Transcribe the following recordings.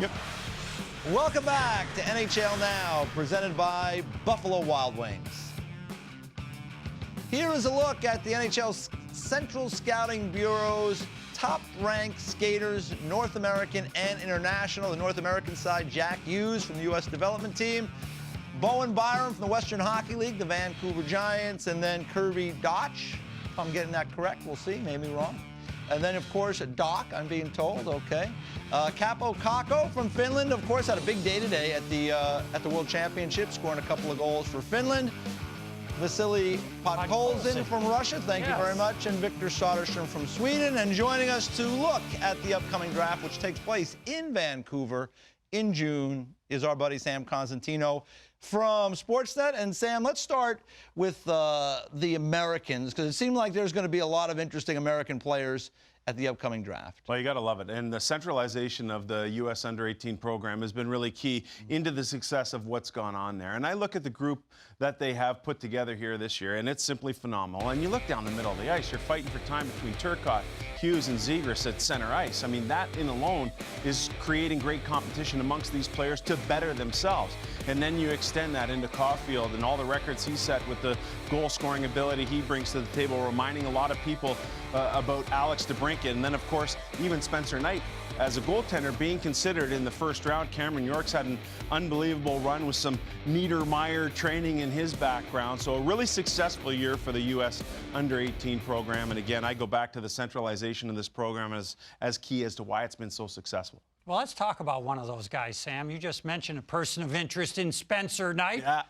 Yep. Welcome back to NHL Now, presented by Buffalo Wild Wings. Here is a look at the NHL Central Scouting Bureau's top-ranked skaters, North American and international. The North American side, Jack Hughes from the U.S. Development Team, Bowen Byram from the Western Hockey League, the Vancouver Giants, and then Kirby Dotch. If I'm getting that correct, we'll see, maybe wrong. And then, of course, Doc, I'm being told, okay. Capo Kakko from Finland, of course, had a big day today at the World Championship, scoring a couple of goals for Finland. Vasily Podkolzin from Russia, thank you very much, and Victor Soderstrom from Sweden. And joining us to look at the upcoming draft, which takes place in Vancouver in June, is our buddy Sam Cosentino from Sportsnet. And Sam, let's start with the Americans, because it seemed like there's going to be a lot of interesting American players at the upcoming draft. Well, you got to love it. And the centralization of the U.S. Under-18 program has been really key into the success of what's gone on there. And I look at the group that they have put together here this year, and it's simply phenomenal. And you look down the middle of the ice, you're fighting for time between Turcotte, Hughes, and Zegras at center ice. I mean, that in alone is creating great competition amongst these players to better themselves. And then you extend that into Caulfield and all the records he set with the goal-scoring ability he brings to the table, reminding a lot of people about Alex DeBrincat. And then, of course, even Spencer Knight as a goaltender being considered in the first round. Cameron York's had an unbelievable run with some Niedermeyer training in his background. So a really successful year for the U.S. Under-18 program. And again, I go back to the centralization of this program as key as to why it's been so successful. Well, let's talk about one of those guys, Sam. You just mentioned a person of interest in Spencer Knight. Yeah.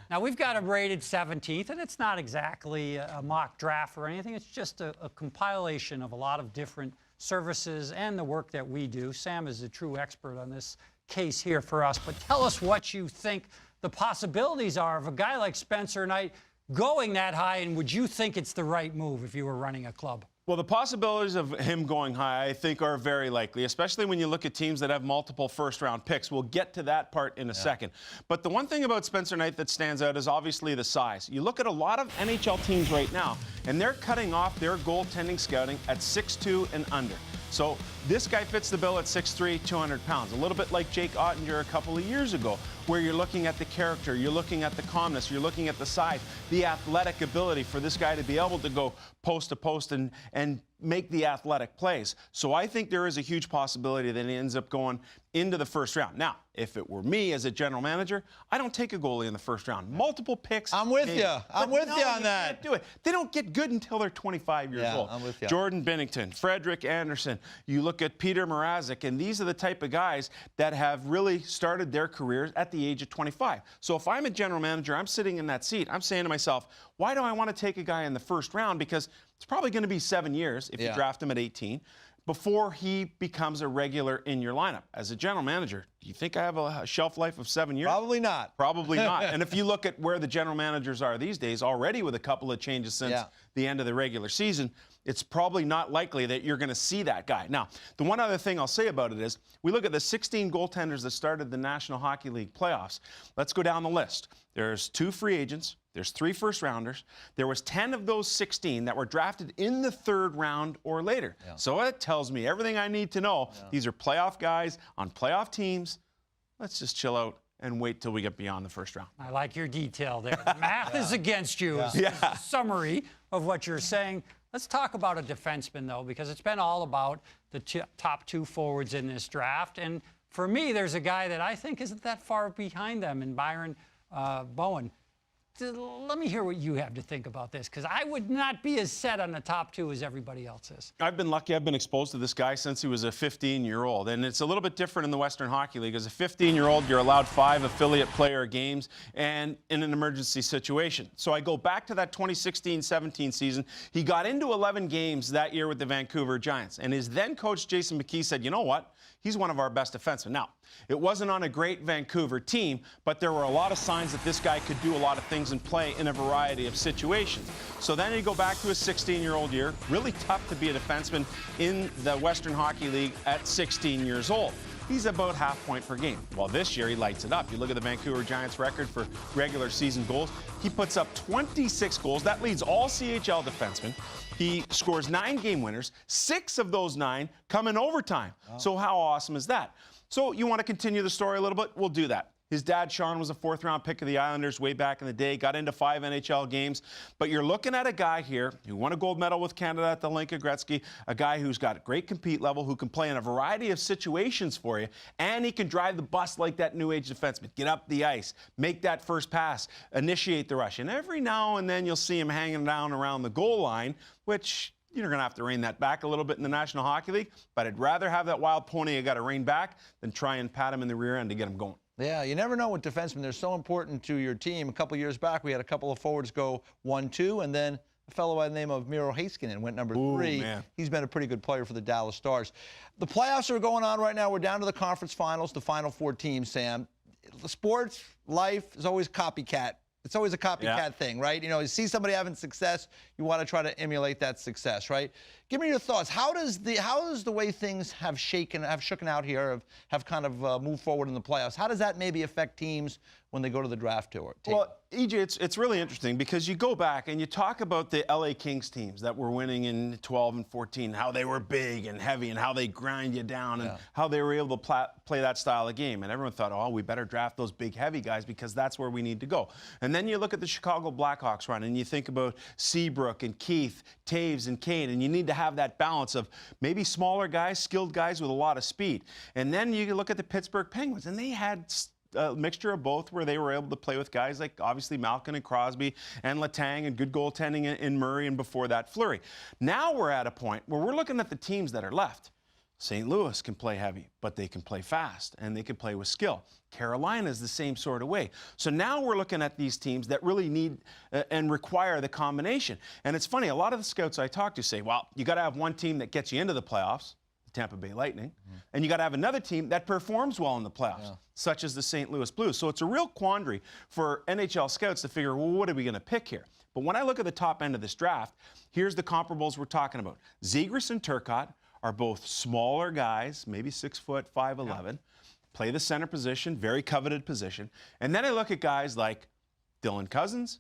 Now, we've got him rated 17th, and it's not exactly a mock draft or anything. It's just a compilation of a lot of different services and the work that we do. Sam is a true expert on this case here for us. But tell us what you think the possibilities are of a guy like Spencer Knight going that high, and would you think it's the right move if you were running a club? Well, the possibilities of him going high, I think, are very likely, especially when you look at teams that have multiple first-round picks. We'll get to that part in a second. But the one thing about Spencer Knight that stands out is obviously the size. You look at a lot of NHL teams right now, and they're cutting off their goaltending scouting at 6'2" and under. So this guy fits the bill at 6'3", 200 pounds, a little bit like Jake Ottinger a couple of years ago, where you're looking at the character, you're looking at the calmness, you're looking at the size, the athletic ability for this guy to be able to go post to post and make the athletic plays. So I think there is a huge possibility that he ends up going into the first round. Now, if it were me as a general manager, I don't take a goalie in the first round. Multiple picks. I'm with you. I'm with you on that. Can't do it. They don't get good until they're 25 years old. I'm with you. Jordan Binnington, Frederick Anderson. You look at Peter Mrazek, and these are the type of guys that have really started their careers at the age of 25. So if I'm a general manager, I'm sitting in that seat, I'm saying to myself, why do I want to take a guy in the first round? Because it's probably going to be 7 years if you draft him at 18 before he becomes a regular in your lineup. As a general manager, do you think I have a shelf life of 7 years? Probably not. Probably not. And if you look at where the general managers are these days, already with a couple of changes since the end of the regular season, it's probably not likely that you're going to see that guy. Now, the one other thing I'll say about it is, we look at the 16 goaltenders that started the National Hockey League playoffs. Let's go down the list. There's 2 free agents. There's 3 first-rounders. There was 10 of those 16 that were drafted in the 3rd round or later. So that tells me everything I need to know. These are playoff guys on playoff teams. Let's just chill out and wait till we get beyond the first round. I like your detail there. The math is against you. Is a summary of what you're saying. Let's talk about a defenseman, though, because it's been all about the top 2 forwards in this draft. And for me, there's a guy that I think isn't that far behind them in Byron Bowen. Let me hear what you have to think about this, because I would not be as set on the top 2 as everybody else is. I've been lucky. I've been exposed to this guy since he was a 15-year-old, and it's a little bit different in the Western Hockey League. As a 15-year-old, you're allowed 5 affiliate player games and in an emergency situation. So I go back to that 2016-17 season. He got into 11 games that year with the Vancouver Giants, and his then coach, Jason McKee, said, you know what? He's one of our best defensemen. Now, it wasn't on a great Vancouver team, but there were a lot of signs that this guy could do a lot of things and play in a variety of situations. So then you go back to his 16-year-old year. Really tough to be a defenseman in the Western Hockey League at 16 years old. he's about half point per game. Well, this year he lights it up. You look at the Vancouver Giants record for regular season goals. He puts up 26 goals. That leads all CHL defensemen. He scores 9 game winners. 6 of those 9 come in overtime. Wow. So how awesome is that? So you want to continue the story a little bit? We'll do that. His dad, Sean, was a 4th-round pick of the Islanders way back in the day, got into 5 NHL games. But you're looking at a guy here who won a gold medal with Canada at the Lincoln Gretzky, a guy who's got great compete level, who can play in a variety of situations for you, and he can drive the bus like that new age defenseman. Get up the ice, make that first pass, initiate the rush. And every now and then you'll see him hanging down around the goal line, which you're going to have to rein that back a little bit in the National Hockey League. But I'd rather have that wild pony you got to rein back than try and pat him in the rear end to get him going. Yeah, you never know with defensemen. They're so important to your team. A couple years back, we had a couple of forwards go 1-2, and then a fellow by the name of Miro Heiskanen went number 3. Man. He's been a pretty good player for the Dallas Stars. The playoffs are going on right now. We're down to the conference finals, the final 4 teams, Sam. The sports, life is always copycat. It's always a copycat thing, right? You know, you see somebody having success, you want to try to emulate that success, right? Give me your thoughts. How does the way things have shooken out here, have kind of moved forward in the playoffs? How does that maybe affect teams when they go to the draft tour? Well, EJ, it's really interesting because you go back and you talk about the LA Kings teams that were winning in 12 and 14, how they were big and heavy and how they grind you down and how they were able to play that style of game. And everyone thought, oh, we better draft those big, heavy guys because that's where we need to go. And then you look at the Chicago Blackhawks run and you think about Seabrook and Keith, Taves and Kane, and you need to have that balance of maybe smaller guys, skilled guys with a lot of speed. And then you look at the Pittsburgh Penguins, and they had a mixture of both where they were able to play with guys like obviously Malkin and Crosby and Letang and good goaltending in Murray and before that Fleury. Now we're at a point where we're looking at the teams that are left. St. Louis can play heavy, but they can play fast and they can play with skill. Carolina is the same sort of way. So now we're looking at these teams that really need and require the combination. And it's funny, a lot of the scouts I talk to say, well, you got to have one team that gets you into the playoffs, the Tampa Bay Lightning, and you got to have another team that performs well in the playoffs, such as the St. Louis Blues. So it's a real quandary for NHL scouts to figure, well, what are we going to pick here? But when I look at the top end of this draft, here's the comparables we're talking about. Zegras and Turcotte are both smaller guys, maybe 6 foot, 5'11", play the center position, very coveted position. And then I look at guys like Dylan Cousins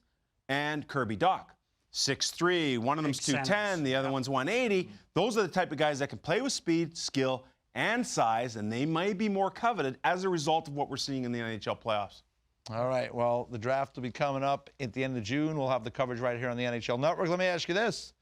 and Kirby Dach. 6'3", one of them's 210, the other one's 180. Those are the type of guys that can play with speed, skill, and size, and they may be more coveted as a result of what we're seeing in the NHL playoffs. All right, well, the draft will be coming up at the end of June. We'll have the coverage right here on the NHL Network. Let me ask you this.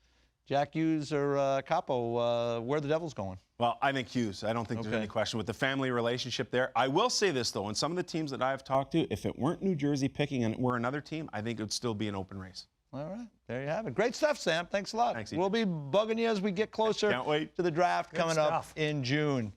Jack Hughes or Capo, where are the Devils going? Well, I think Hughes. I don't think there's any question with the family relationship there. I will say this, though. In some of the teams that I've talked to, if it weren't New Jersey picking and it were another team, I think it would still be an open race. All right, there you have it. Great stuff, Sam. Thanks a lot. Thanks, EJ. We'll be bugging you as we get closer Can't wait. to the draft coming up stuff. in June.